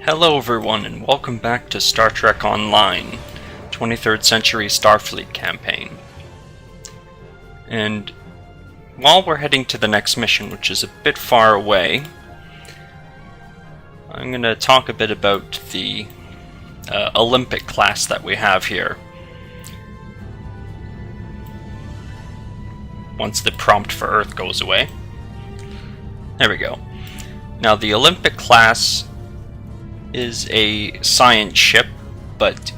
Hello everyone and welcome back to Star Trek Online, 23rd Century Starfleet campaign. And while we're heading to the next mission, which is a bit far away, I'm going to talk a bit about the Olympic class that we have here. Once the prompt for Earth goes away. There we go. Now the Olympic class is a science ship, but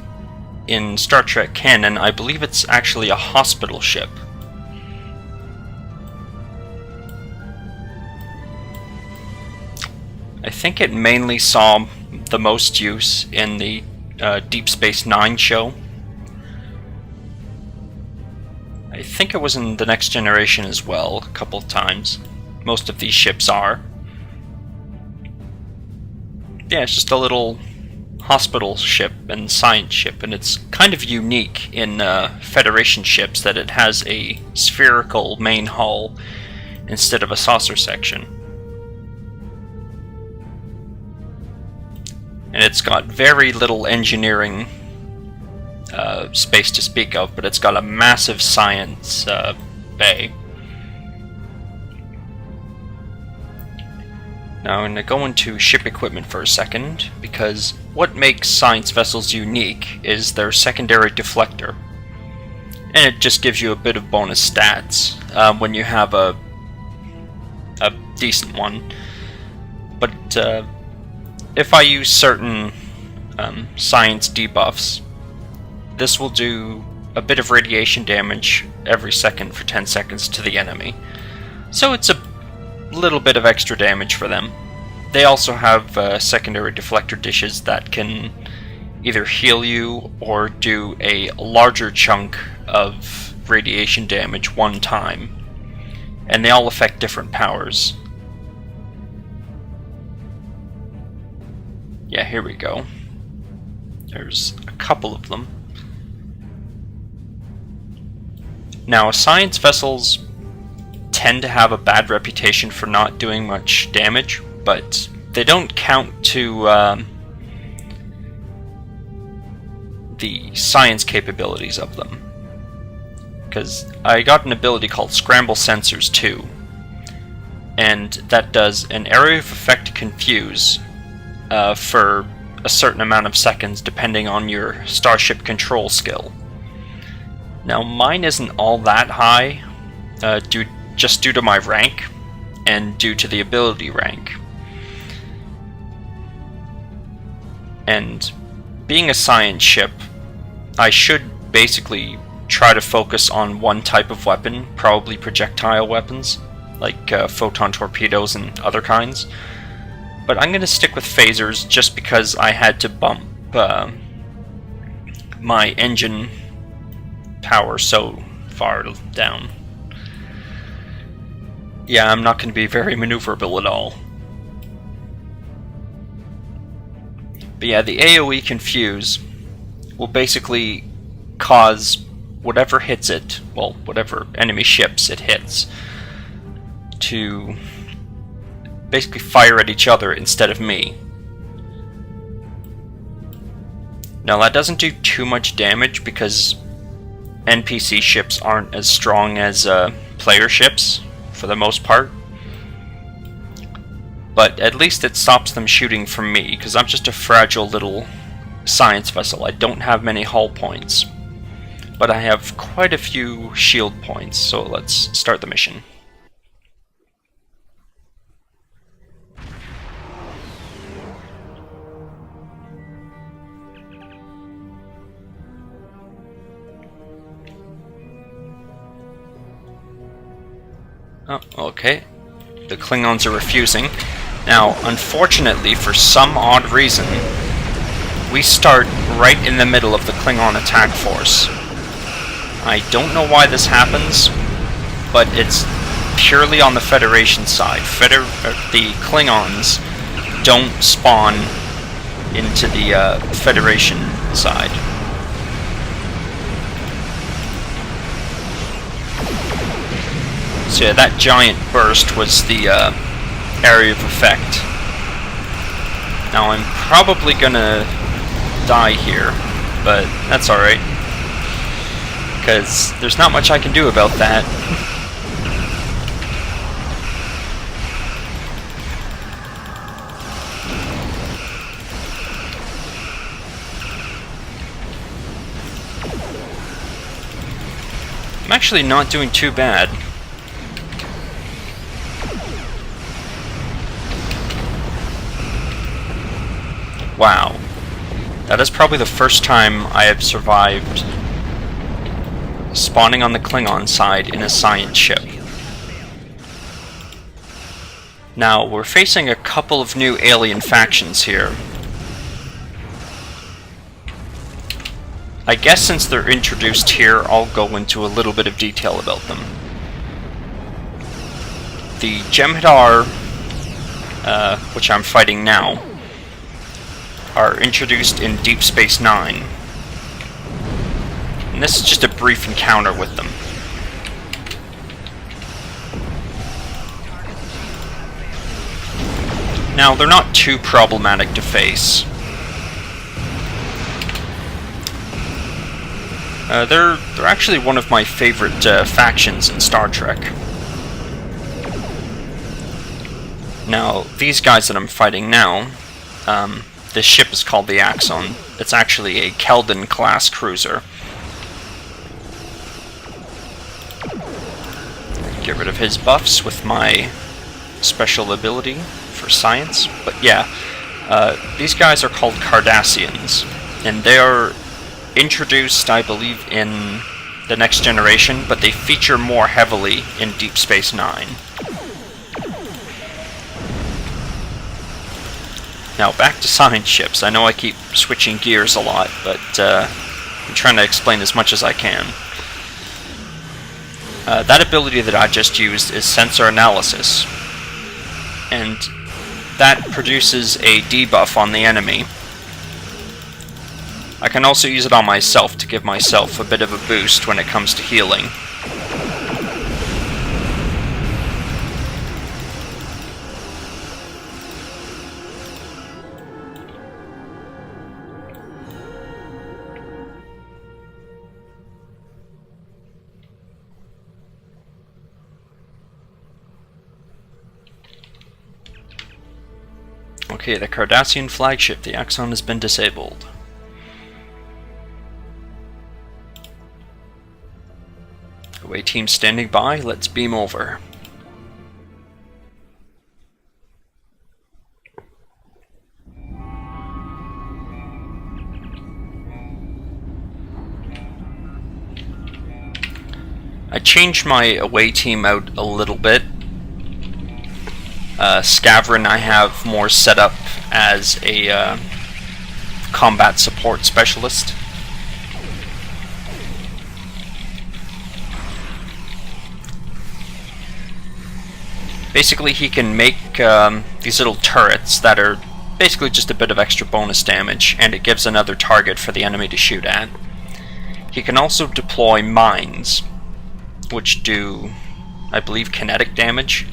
in Star Trek canon, I believe it's actually a hospital ship. I think it mainly saw the most use in the Deep Space Nine show. I think it was in The Next Generation as well, a couple of times. Most of these ships are. Yeah, it's just a little hospital ship and science ship, and it's kind of unique in Federation ships that it has a spherical main hull instead of a saucer section. And it's got very little engineering space to speak of, but it's got a massive science bay. Now I'm going to go into ship equipment for a second, because what makes science vessels unique is their secondary deflector. And it just gives you a bit of bonus stats when you have a decent one. But if I use certain science debuffs, this will do a bit of radiation damage every second for 10 seconds to the enemy. So it's a little bit of extra damage for them. They also have secondary deflector dishes that can either heal you or do a larger chunk of radiation damage one time, and they all affect different powers. Yeah, here we go. There's a couple of them. Now, science vessels tend to have a bad reputation for not doing much damage, but they don't count to the science capabilities of them. Because I got an ability called Scramble Sensors 2, and that does an area of effect confuse for a certain amount of seconds depending on your starship control skill. Now mine isn't all that high, just due to my rank, and due to the ability rank. And being a science ship, I should basically try to focus on one type of weapon, probably projectile weapons, like photon torpedoes and other kinds. But I'm going to stick with phasers just because I had to bump my engine power so far down. Yeah, I'm not going to be very maneuverable at all. But yeah, the AoE Confuse will basically cause whatever hits it, well, whatever enemy ships it hits, to basically fire at each other instead of me. Now that doesn't do too much damage because NPC ships aren't as strong as player ships, for the most part. But at least it stops them shooting from me, because I'm just a fragile little science vessel. I don't have many hull points, but I have quite a few shield points, so let's start the mission. Oh, okay. The Klingons are refusing. Now, unfortunately, for some odd reason, we start right in the middle of the Klingon attack force. I don't know why this happens, but it's purely on the Federation side. The Klingons don't spawn into the Federation side. So yeah, that giant burst was the area of effect. Now I'm probably gonna die here, but that's alright. Because there's not much I can do about that. I'm actually not doing too bad. Wow. That is probably the first time I have survived spawning on the Klingon side in a science ship. Now, we're facing a couple of new alien factions here. I guess since they're introduced here, I'll go into a little bit of detail about them. The Jem'Hadar, which I'm fighting now, are introduced in Deep Space Nine. And this is just a brief encounter with them. Now, they're not too problematic to face. They're actually one of my favorite factions in Star Trek. Now, these guys that I'm fighting now, this ship is called the Axon. It's actually a Keldon-class cruiser. Get rid of his buffs with my special ability for science. But yeah, these guys are called Cardassians, and they are introduced, I believe, in the Next Generation, but they feature more heavily in Deep Space Nine. Now, back to science ships. I know I keep switching gears a lot, but I'm trying to explain as much as I can. That ability that I just used is sensor analysis, and that produces a debuff on the enemy. I can also use it on myself to give myself a bit of a boost when it comes to healing. Okay, the Cardassian flagship, the Axon, has been disabled. Away team standing by, let's beam over. I changed my away team out a little bit. Scavron I have more set up as a combat support specialist. Basically, he can make these little turrets that are basically just a bit of extra bonus damage, and it gives another target for the enemy to shoot at. He can also deploy mines, which do, I believe, kinetic damage.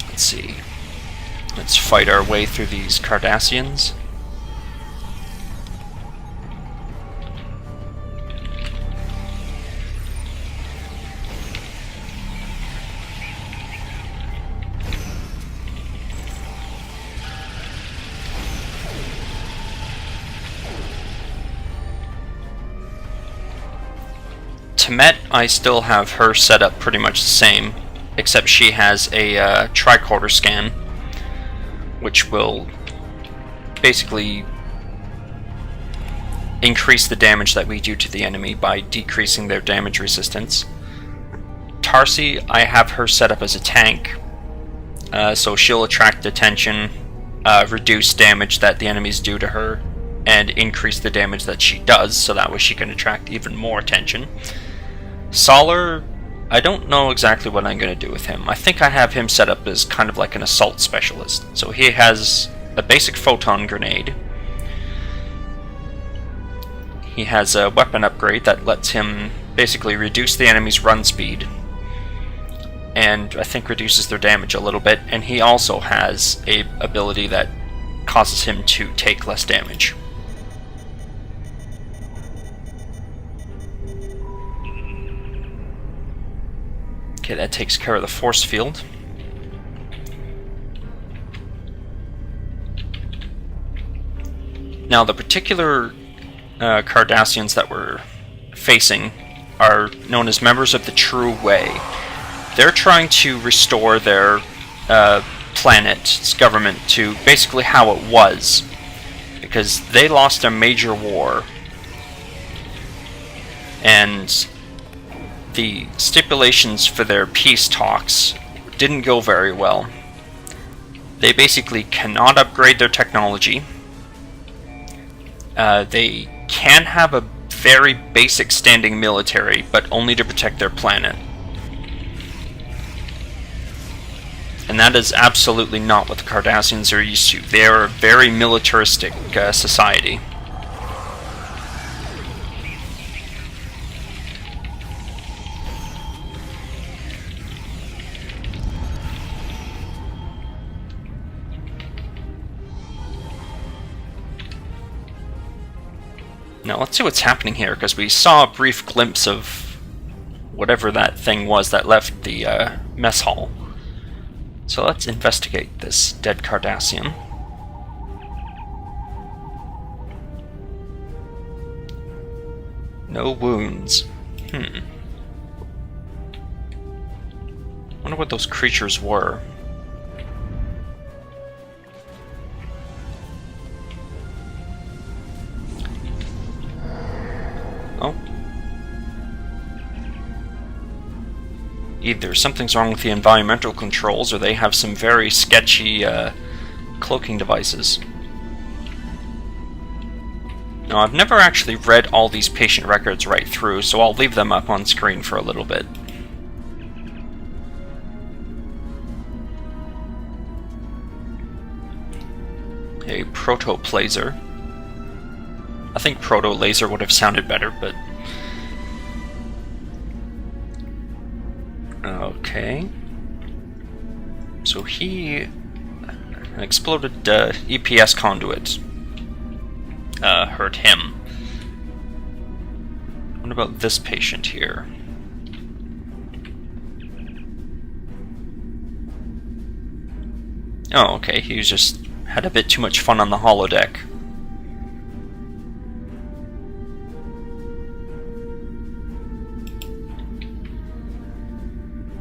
Let's see. Let's fight our way through these Cardassians. Temet, I still have her set up pretty much the same, except she has a tricorder scan, which will basically increase the damage that we do to the enemy by decreasing their damage resistance. Tarsi, I have her set up as a tank, so she'll attract attention, reduce damage that the enemies do to her, and increase the damage that she does, so that way she can attract even more attention. Solar, I don't know exactly what I'm going to do with him. I think I have him set up as kind of like an assault specialist. So he has a basic photon grenade. He has a weapon upgrade that lets him basically reduce the enemy's run speed, and I think reduces their damage a little bit, and he also has a ability that causes him to take less damage. Okay, that takes care of the force field. Now, the particular Cardassians that we're facing are known as members of the True Way. They're trying to restore their planet's government to basically how it was, because they lost a major war, and the stipulations for their peace talks didn't go very well. They basically cannot upgrade their technology. They can have a very basic standing military, but only to protect their planet. And that is absolutely not what the Cardassians are used to. They are a very militaristic society. Now let's see what's happening here, because we saw a brief glimpse of whatever that thing was that left the mess hall. So let's investigate this dead Cardassian. No wounds. Wonder what those creatures were. Oh. Either something's wrong with the environmental controls, or they have some very sketchy cloaking devices. Now, I've never actually read all these patient records right through, so I'll leave them up on screen for a little bit. A proto-plaser. I think proto-laser would have sounded better, but... Okay. So an exploded EPS conduit hurt him. What about this patient here? Oh, okay, he just had a bit too much fun on the holodeck.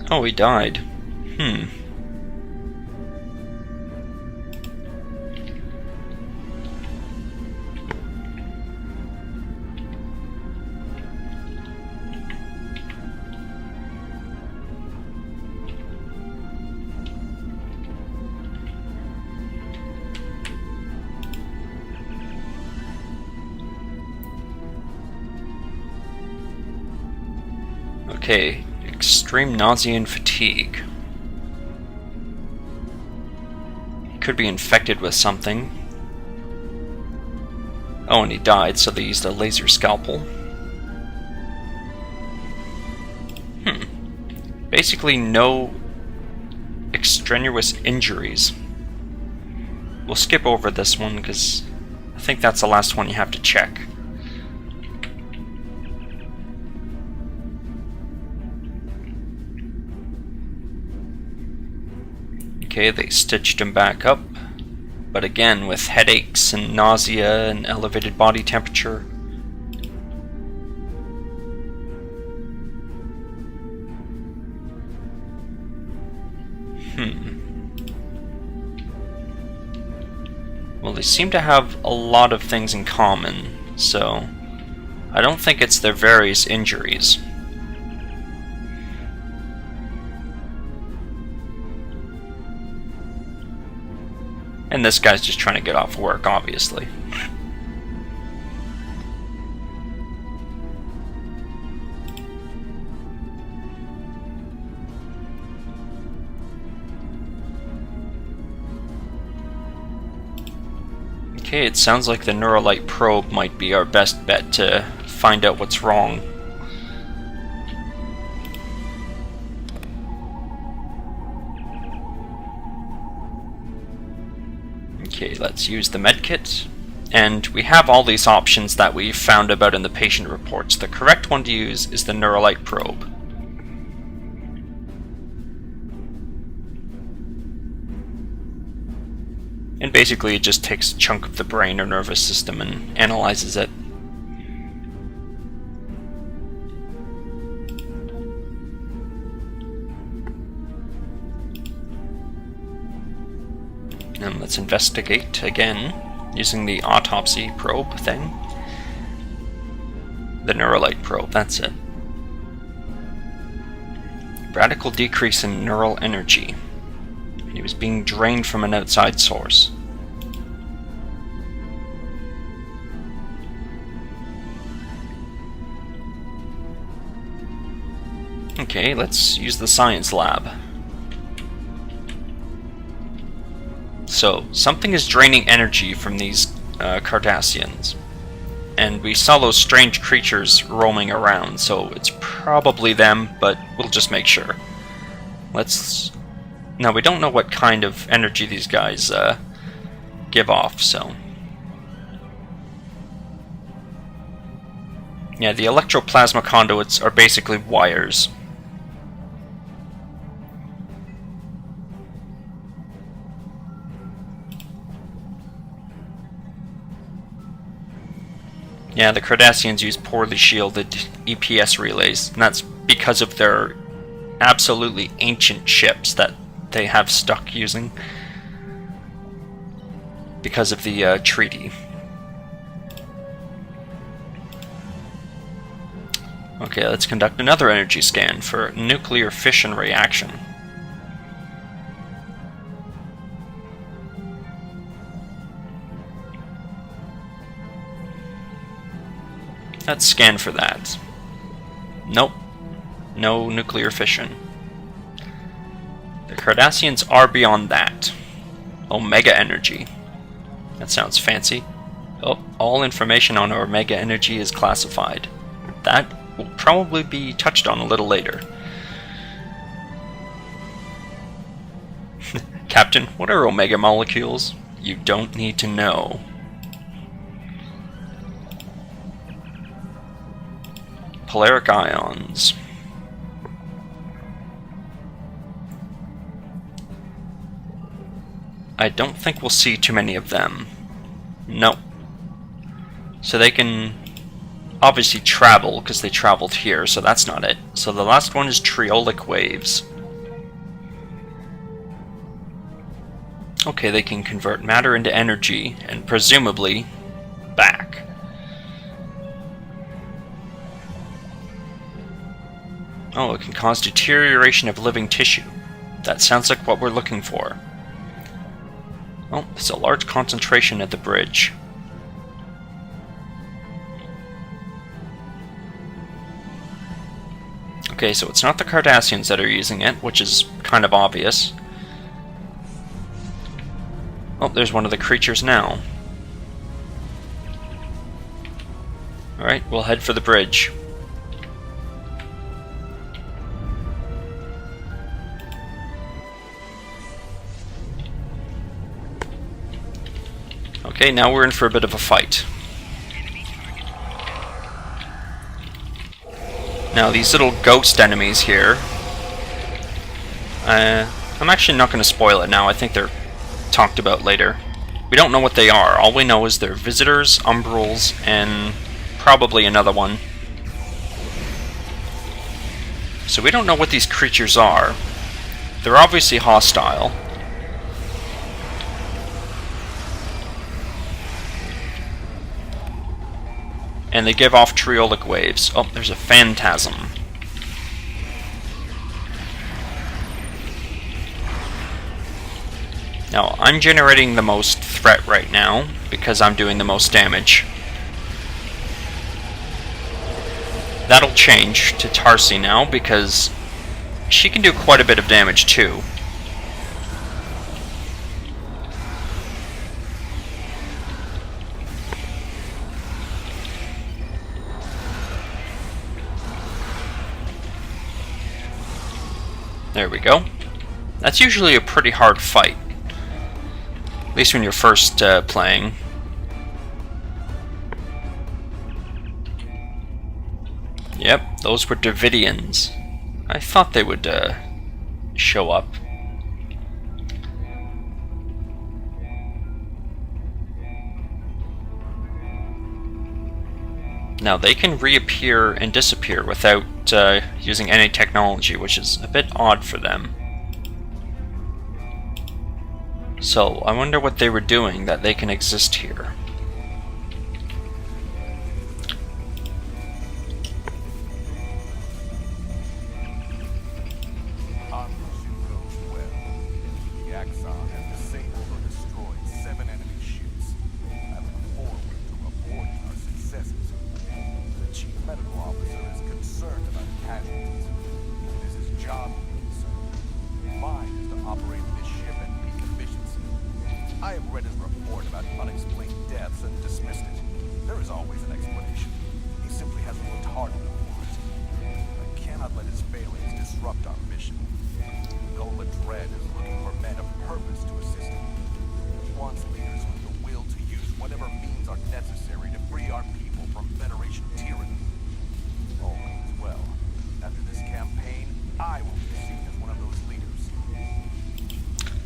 Oh, he died. Okay. Extreme nausea and fatigue. He could be infected with something. Oh, and he died, so they used a laser scalpel. Basically no extraneous injuries. We'll skip over this one, because I think that's the last one you have to check. Okay, they stitched him back up, but again with headaches and nausea and elevated body temperature. Well, they seem to have a lot of things in common, so I don't think it's their various injuries. And this guy's just trying to get off work, obviously. Okay, it sounds like the Neuralite probe might be our best bet to find out what's wrong. Okay, let's use the medkit. And we have all these options that we found about in the patient reports. The correct one to use is the Neuralite probe. And basically it just takes a chunk of the brain or nervous system and analyzes it. And let's investigate again, using the autopsy probe thing. The Neuralite probe, that's it. Radical decrease in neural energy. He was being drained from an outside source. Okay, let's use the science lab. So, something is draining energy from these Cardassians. And we saw those strange creatures roaming around, so it's probably them, but we'll just make sure. Let's... Now, we don't know what kind of energy these guys give off, so... Yeah, the electroplasma conduits are basically wires. Yeah, the Cardassians use poorly shielded EPS relays, and that's because of their absolutely ancient ships that they have stuck using because of the treaty. Okay, let's conduct another energy scan for nuclear fission reaction. Let's scan for that. Nope. No nuclear fission. The Cardassians are beyond that. Omega energy. That sounds fancy. Oh, all information on Omega energy is classified. That will probably be touched on a little later. Captain, what are Omega molecules? You don't need to know. Polaric ions. I don't think we'll see too many of them. No. So they can obviously travel, because they traveled here, so that's not it. So the last one is triolic waves. Okay, they can convert matter into energy, and presumably back. Oh, it can cause deterioration of living tissue. That sounds like what we're looking for. Oh, there's a large concentration at the bridge. Okay, so it's not the Cardassians that are using it, which is kind of obvious. Oh, there's one of the creatures now. Alright, we'll head for the bridge. Okay, now we're in for a bit of a fight. Now, these little ghost enemies here... I'm actually not going to spoil it now. I think they're talked about later. We don't know what they are. All we know is they're visitors, umbrals, and probably another one. So we don't know what these creatures are. They're obviously hostile. And they give off triolic waves. Oh, there's a phantasm. Now, I'm generating the most threat right now, because I'm doing the most damage. That'll change to Tarsi now, because she can do quite a bit of damage too. There we go. That's usually a pretty hard fight. At least when you're first playing. Yep, those were Davidians. I thought they would show up. Now they can reappear and disappear without using any technology, which is a bit odd for them. So I wonder what they were doing that they can exist here.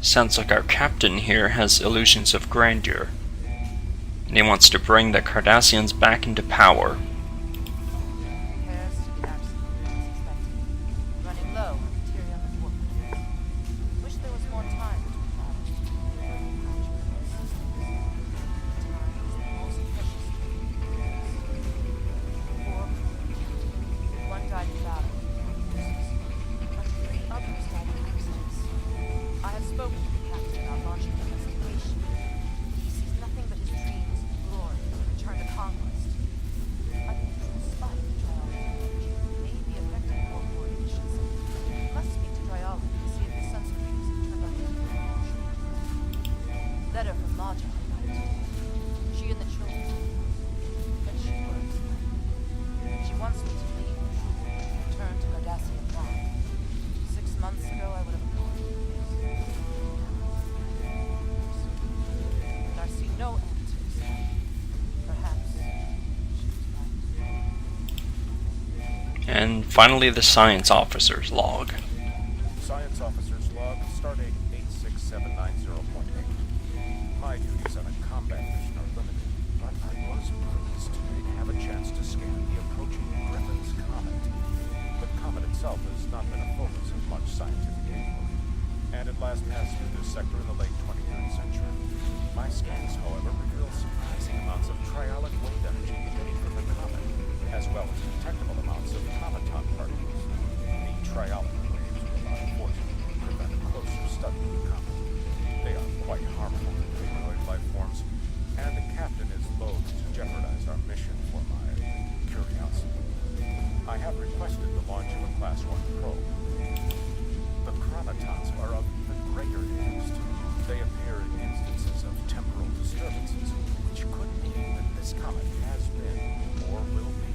Sounds like our captain here has illusions of grandeur, and he wants to bring the Cardassians back into power. And finally, the science officer's log. Science officer's log, stardate 86790.8. My duties on a combat mission are limited, but I was pleased to have a chance to scan the approaching Griffin's Comet. The comet itself has not been a focus of much scientific inquiry, and it last passed through this sector in the late 23rd century. My scans, however, reveal surprising amounts of triolic wave energy emitting from the comet, as well as detectable amounts of chromaton particles. The triolic waves will unfortunately prevent a closer study of the comet. They are quite harmful to humanoid life forms, and the captain is loath to jeopardize our mission for my curiosity. I have requested the launch of a Class 1 probe. The chronotons are of even greater interest. They appear in instances of temporal disturbances, which could mean that this comet has been, or will be,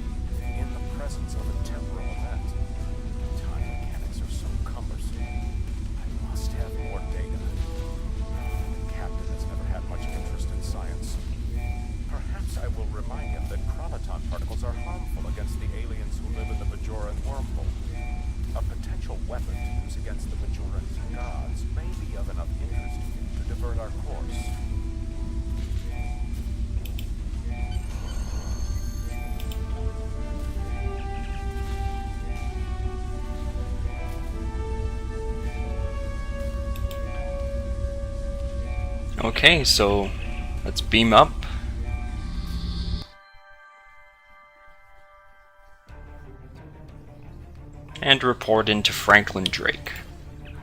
in the presence of a temporal event. Time mechanics are so cumbersome. I must have more data. The captain has never had much interest in science. Perhaps I will remind him that chronoton particles are harmful against the aliens who live in the Bajoran wormhole. A potential weapon to use against the Bajoran gods may be of enough interest to him to divert our course. Okay, so let's beam up. And report into Franklin Drake.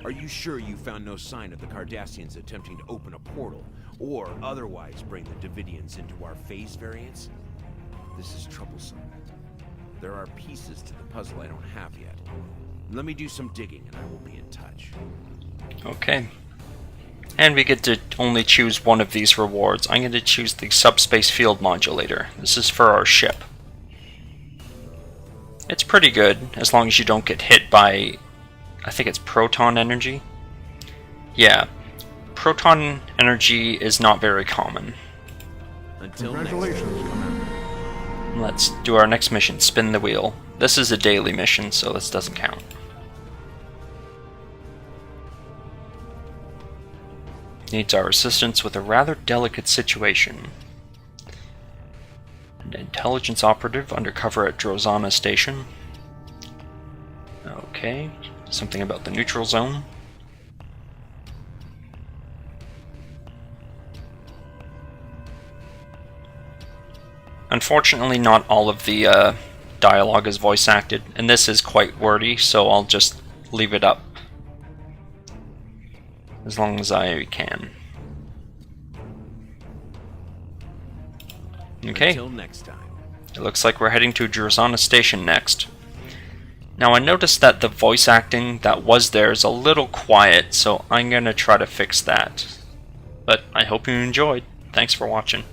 Are you sure you found no sign of the Cardassians attempting to open a portal, or otherwise bring the Davidians into our phase variants? This is troublesome. There are pieces to the puzzle I don't have yet. Let me do some digging and I will be in touch. Okay. And we get to only choose one of these rewards. I'm going to choose the subspace field modulator. This is for our ship. It's pretty good, as long as you don't get hit by, I think it's proton energy? Yeah. proton energy is not very common. Until next time. Congratulations, Commander. Let's do our next mission, spin the wheel. This is a daily mission, so this doesn't count. Needs our assistance with a rather delicate situation. An intelligence operative undercover at Drozana Station. Okay, something about the neutral zone. Unfortunately, not all of the dialogue is voice acted, and this is quite wordy, so I'll just leave it up as long as I can. Okay, Until next time. it looks like we're heading to Drozana Station next. Now I noticed that the voice acting that was there is a little quiet, so I'm gonna try to fix that. But I hope you enjoyed. Thanks for watching.